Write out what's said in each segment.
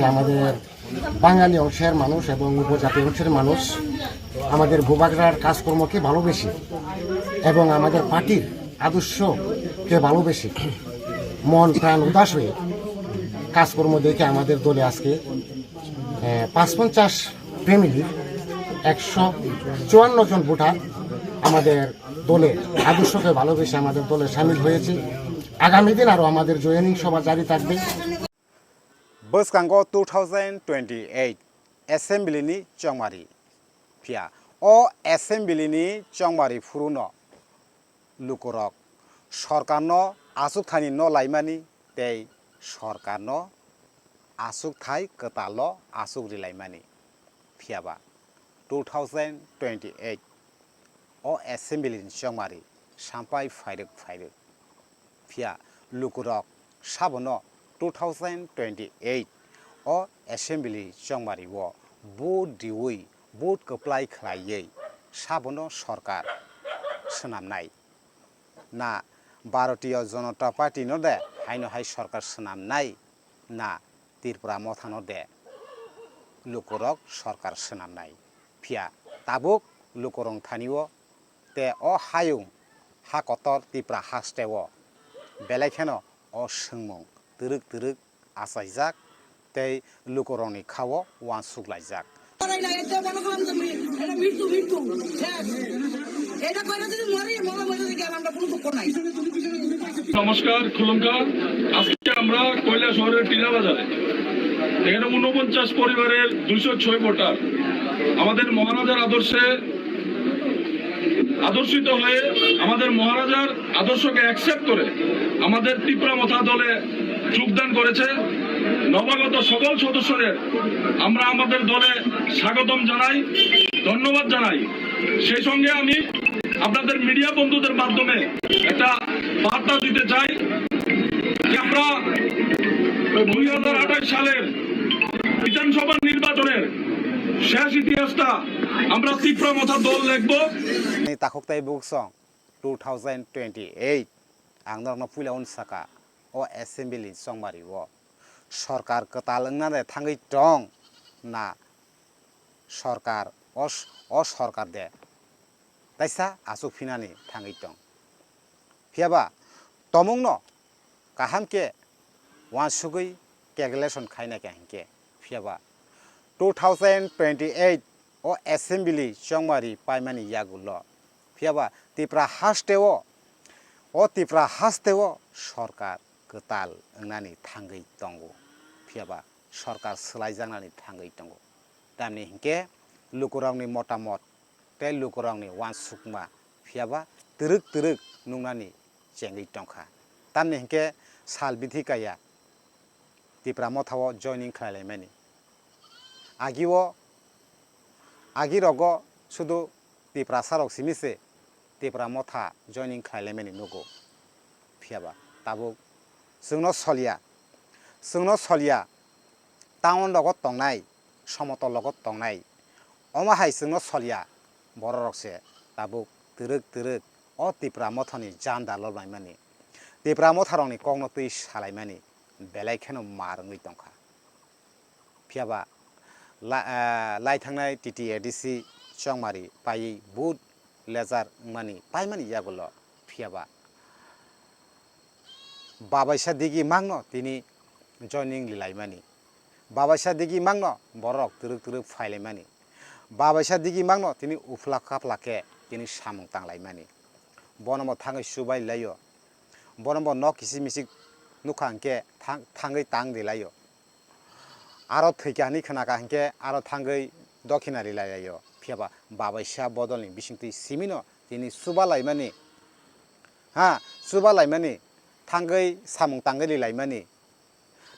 আমাদের বাঙালি অংশের মানুষ এবং উপজাতি অংশের মানুষ আমাদের ভূভাগরার কাজকর্মকে ভালোবেসে এবং আমাদের পার্টির আদর্শকে ভালোবেসে মন প্রাণ উদাস হয়ে কাজকর্ম দেখে আমাদের দলে আজকে ৫৫ ফ্যামিলির ১৫৪ জন ভোটার আমাদের দলে আদর্শকে ভালোবেসে আমাদের দলে সামিল হয়েছে। আগামী দিন আরও আমাদের জয়েনিং সভা জারি থাকবে। বসকাঙ্গ 2028 এসেম্বলিনি চংমারি ফিয়া ও এসেম্বলিনি চংমারি ফুরুন লুকুরক সরকারনো আসুক থানি ন লাইমানি তেই সরকারনো আসুক থাই কতাল আসুক রিলাইমানি ফিয়াবা 2028 ও এসেম্বলিনি চংমারি সাম্পাই ফাইরক ফিয়া লুকুরক সাবনো 2028 ও এসেম্বলি চংমারি ও ভোট দিউই ভোট কপ্লাই খাইयै সাবনো সরকার সোনামनाय না ভারতীয় জনতা পার্টি নো দে হাইনো হাই সরকার সোনামनाय না ত্রিপুরা মথানো দে লুকুরক সরকার সোনামनाय ফিয়া তাবুক লুকুরং থানিও তে ও হায়ুং হাকতর ত্রিপুরা হাস্তেও বেলাইखेनो ও सोंमं तृक आसायजाक तै लुकुरंनि खावो वान सुग्लायजाक নমস্কার খুলুমকা আজকে আমরা কয়লা শহরের টিলা বাজারে এখানে 49 পরিবারের 206 ভোটার আমাদের মহারাজার আদর্শে আদর্শিত হয়ে আমাদের মহারাজার আদর্শকে অ্যাকসেপ্ট করে আমাদের ত্রিপুরা মথা দলে যোগদান করেছে। নবাগত সকল সদস্যদের আমরা আমাদের দলে স্বাগতম জানাই, ধন্যবাদ জানাই। সেই সঙ্গে আমি আপনাদের মিডিয়া বন্ধুদের মাধ্যমে একটা বার্তা দিতে চাই যে আমরা 2028 সালের বিধানসভা নির্বাচনের শেষ ইতিহাসটা আমরা ত্রিপুরা মথা দল লিখব। তাকতাই বুকসং 2028 आंनो पुलाउन साका ओ एसेम्बली चंमारी ओ सरकार कतालंगनाने थांगै दं ना सरकार ओ सरकार दे ताइसा आसुक फिनानि थांगै दं फियाबा तमुंनो काहामके वानसुगै कैलकुलेशन खाइना के फियाबा 2028 ओ एसेम्बली चंमारी पाइमानि यागुलो फियाबा त्रिपुरा हास्टेओ ओ त्रिपुरा हास्तेओ सरकार कताल ओंनानै थांगै दंगो फियाबा सरकार सोलायजांनानै थांगै दंगो दामनि हिंके लुकुरांनि मतामत ते लुकुरांनि वानसुकमा फियाबा तृक नुंनानै जेंगै दंखा दामनि हिंके साल बिथिकाया त्रिपुरा मथाव जयनिं खालायलायमानि आगिरगो शुधु त्रिपुरा सारक सिमिसे त्रिपुरा मथा जयनिं खालायलायमानि नुगो फियाबा ताबुक जोंनो सलिया टाउन लगत तंनाय समतल लगत तंनाय अमाहाय जोंनो सलिया बर रकसे ताबुक तृक अ त्रिपुरा मथानि जान्दा लबायमानि त्रिपुरा मथारंनि कग्नतै सालायमानि बेलायखेनो मारङै दंखा फियाबा लाइथांनाय टिटिएडिसि चंमारी पायै बुट लेजार मानी पाइमानी यागुलो फियाबा बाबाइसा दिगी मांगनो तिनी जयनिं लिलायमानि बाबाइसा दिगी मांगनो बरक तृक फाइलायमानि बाबाइसा दिगी मांगनो तिनी उफ्ला खाफ्लाके तिनी सामुं तांलायमानि बनमो थाङै सुबाय लायो बनमो न किसि मिसि नुखांके थाङै तां दिलायो आरो थैकानि खोनाका हंके आरो थाङै दखिना लिलायो फियाबा बाबाइसा बदलनि बिसिंथि सिमिनो तिनी सुबा लायमानि सुबा थांगै सामुं तांगै लिलायमानि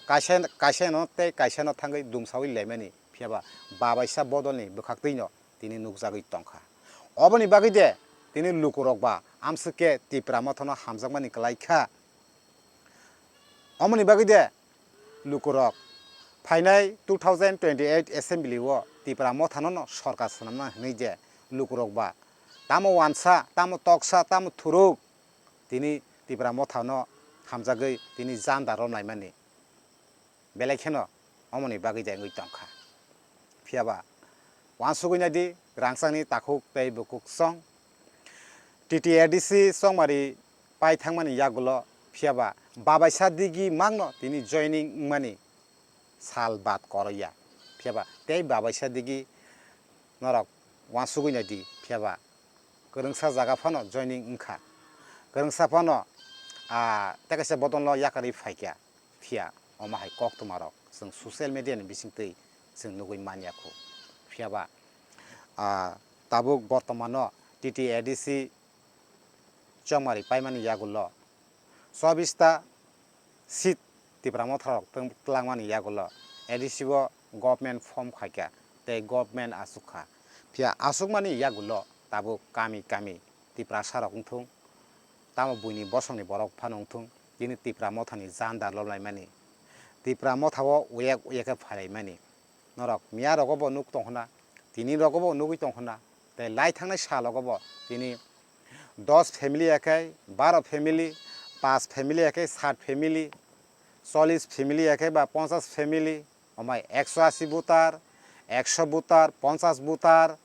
कायसेनो थांगै दुमसावै लिलायमानि फियाबा बाबाइसा बदलनि बोखाक्तैनो तिनी नुकजागै दंखा अबनि बागै दे तिनी लुकुरकबा आमसुके त्रिपुरा मथनो हामजागमानि कलायखा अमनि बागै दे लुकुरक फाइनाय 2028 एसेम्बली वो त्रिपुरा मथानो सरकार सोनामना हनै जे लुकुरकबा तामो वानसा तामो तकसा तामो थुरुक তিনি ত্রিপুরা মথানো হামজাগৈ তিনি জান্দা রনাय माने बेलेखेनो अमनि बागै जाय तंखा फियाबा वानसुगैनादि रांसांनि ताखुक तै बुकुक सं टीटीआरडीसी संमारि पाइ थांमानि यागुलो फियाबा बाबायसा दिगि मांनो तिनि जॉइनिंग मानि साल बात करया फियाबा तै बाबायसा दिगि नरक वानसुगैनादि फियाबा गोरोंसा जागा फानो जॉइनिंग उखा गोरोंसा फानो तेकासे बदनलो याकारि फाइक्या फिया अमाहाय कक तुमारक जों ससियेल मिडिया नि बिसिंतै जों नुगै मानियाखौ फियाबा ताबुक बर्तमानो टीटीआरडीसी चमारि पाइमानि यागुलो 24टा सीट त्रिपुरा मथारक तलांमानि यागुलो एडीसीबो गवर्नमेंट फर्म खायका ते गवर्नमेंट आसुखा फिया आसुकमानि यागुलो ताबुक कामी कामी त्रिपुरा सारक उंथुं तामो बुइनि बसंनि बरक फानंथुं दिनि त्रिपुरा मथानि जान्दा ललाय मानि त्रिपुरा मथावो उयेक उयेक फालाय मानि नरक मिया रगबो नुक तंहना तिनि रगबो नुगै तंहना ते लाई थांनाय सालगबो तिनि 10 फैमिली एकै 12 फैमिली 5 फैमिली एकै 7 फैमिली 40 फैमिली एकै बा 50 फैमिली अमाय 180 बुतार 100 बुतार 50 बुतार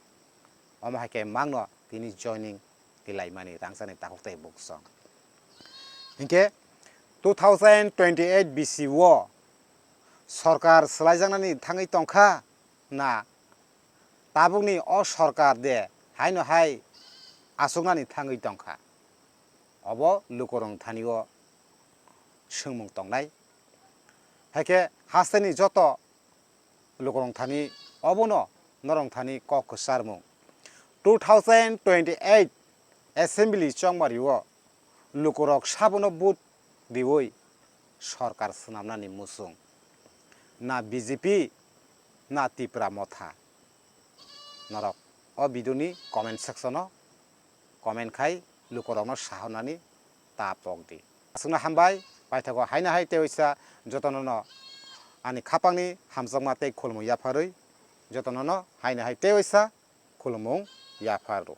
अमाय के मांगनो तिनि जॉइनिंग दिलाय मानि रांसानि ताखुतै बुकसं इनके 2028 BC वो सरकार सोलायजानानै थाङै तंखा ना ताबुकनि अ सरकार दे हायनो हाय आसुकनानै थाङै तंखा अब लुकरं थानिओ सोंमुं तंनाय हायके हास्तेनि जत लुकरं थानि अबनो नरं थानि कक सारमुं 2028 एसेम्बली चंमारिओ लुकरक साबनो बुट दिवै सरकार सोनामनानि मुसुं ना बीजेपी ना त्रिपुरा मथा नरक अ बिदुनि कमेंट सेक्शनो कमेंट खाय लुकरनो साहनानि तापक दि असुना हामबाय बायथागो हायना हाय तेवैसा जतननो आनि खापांनि हामजमा तै खुलमु याफारै जतननो हायना हाय तेवैसा खुलमु याफारो